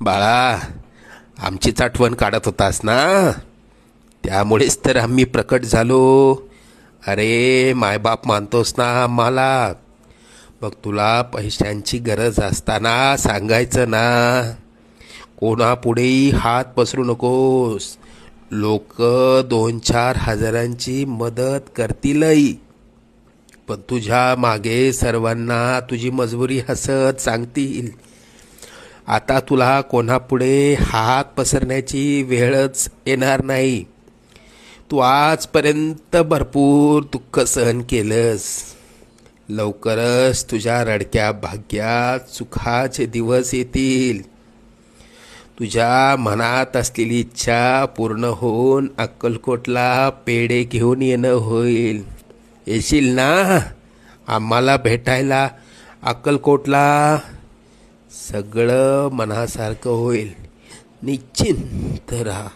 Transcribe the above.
बाळा, आमचीच आठवण काढत होतास ना, त्यामुळेच तर आम्ही प्रकट झालो. अरे मायबाप मानतोस ना आम्हाला, मग तुला पैशांची गरज असताना सांगायचं ना. कोणापुढेही हात पसरू नकोस. लोक 2-4 हजारांची मदत करतीलही, पण तुझ्या मागे सर्वांना तुझी मजबुरी हसत सांगतील. आता तुला कोणापुढे हात पसरण्याची वेळच येणार नाही. तू आजपर्यंत भरपूर दुःख सहन केलंस. लवकरच तुझ्या रडक्या भाग्यात सुखाचे दिवस येतील. तुझ्या मनात असलेली इच्छा पूर्ण होऊन अक्कलकोटला पेढे घेऊन येणं होईल. येशील ना आम्हाला भेटायला अक्कलकोटला? सगळं मनासारखं होईल. निश्चिंत राहा.